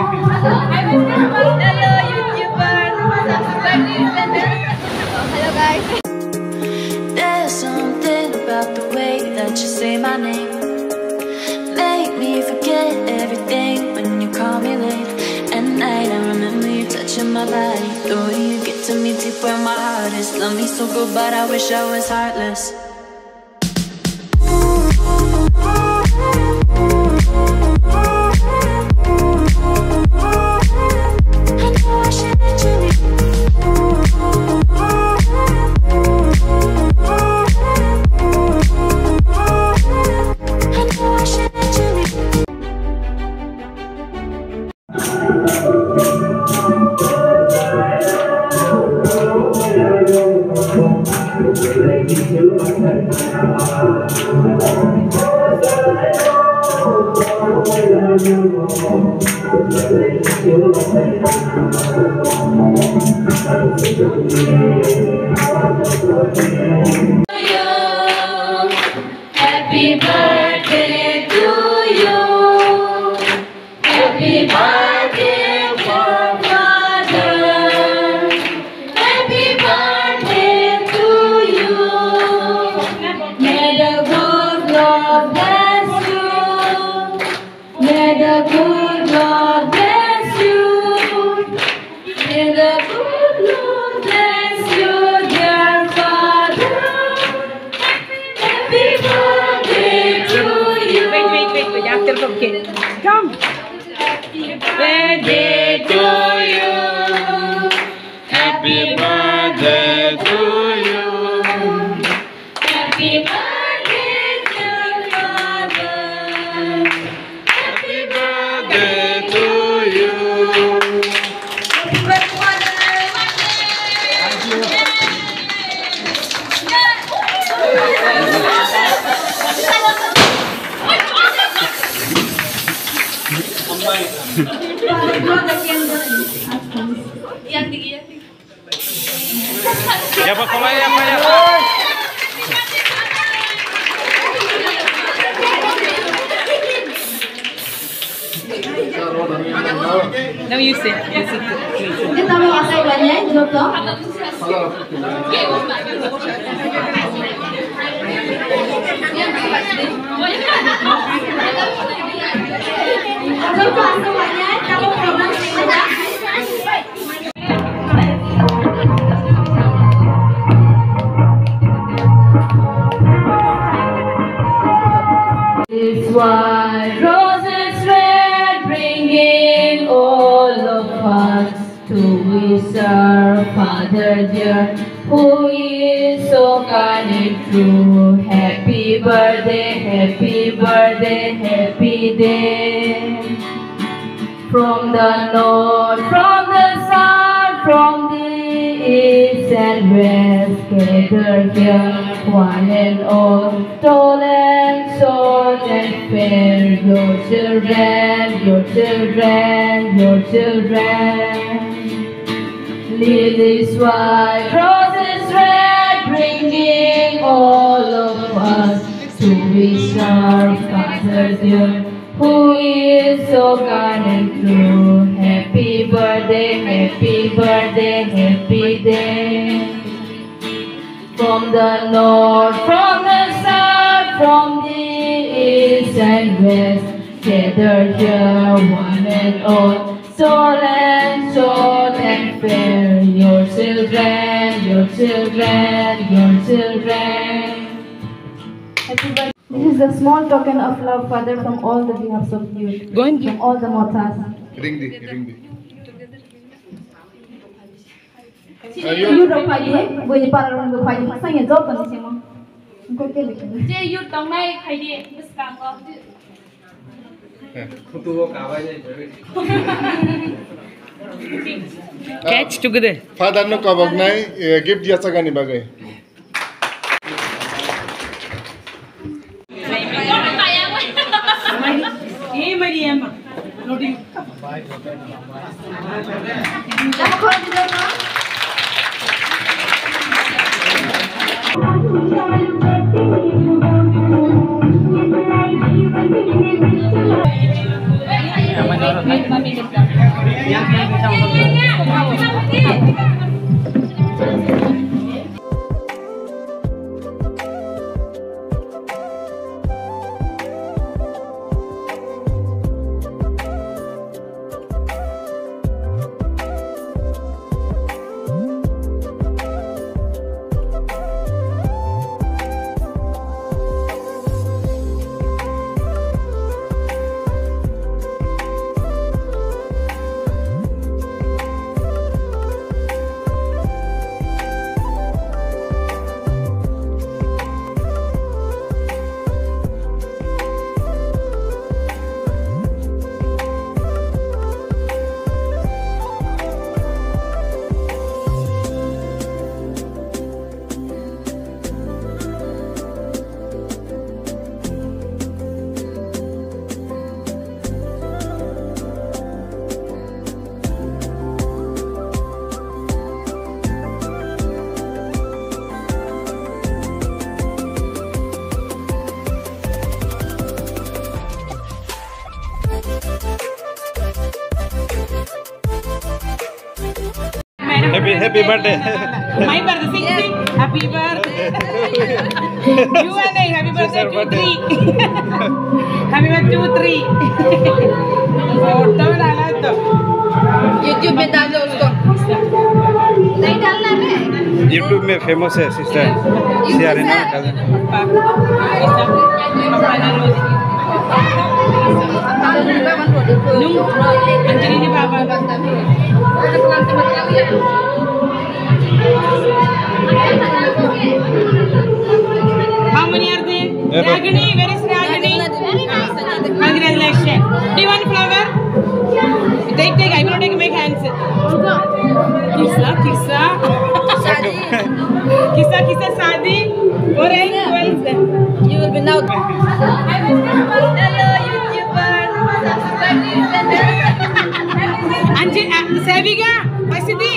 Hello guys. There's something about the way that you say my name. Make me forget everything when you call me late at night. I remember you touching my body. The way you get to me deep where my heart is. Love me so good, but I wish I was heartless. Happy birthday to you. Happy birthday, dear father. Happy birthday to you. May the good Lord bless you. May the good Lord bless you. May the good Lord bless you, dear father. Happy birthday to you. Wait, after cupcake. Come. Happy birthday to you. Happy birthday to you. Happy birthday, dear father. Happy birthday to you. Happy Ya pues, como ya. Now you sit. Kita mau pakai banyak dulu toh. This white rose is red, bringing all of us to wish our Father dear, who is so kind and true. Happy birthday, happy birthday, happy day. From the north, from the south, from the east and west, gather here, one and all, tall and short and fair. Your children, your children, your children. Lilies white, roses red, bringing all of us to wish our Father dear, who is so kind and true. Happy birthday, happy birthday, happy day. From the north, from the south, from the east and west, gather here, one and all, tall and short and fair. Your children, your children, your children. Happy birthday. This is a small token of love, Father, from all the behalves of you, Go and give. from all the mothers. Ring di. You don't fight it, when you para on the fight, you sang a job on the same. You don't make idea. This can go. Catch together. Father no kabag nai gift dia sa gani bagay. Hey, Mariam. Loading. Mami, Happy birthday. My birthday, sing. Happy birthday. You and I, happy birthday, 2, 3. Happy birthday, 2, 3. Photo डाला तो YouTube में डाल दो उसको। नहीं डालना है। YouTube में फेमस है सिस्टर। शेयर है अंजलि ने बाबा How many are there? Ragini, where is Ragini? Congratulations. Do you want flower? Take, I will take my hands. Kissa. Kissa, Sadi. Or who else then? You will be now. Hello, YouTuber. Anjali, Savika, Masidi.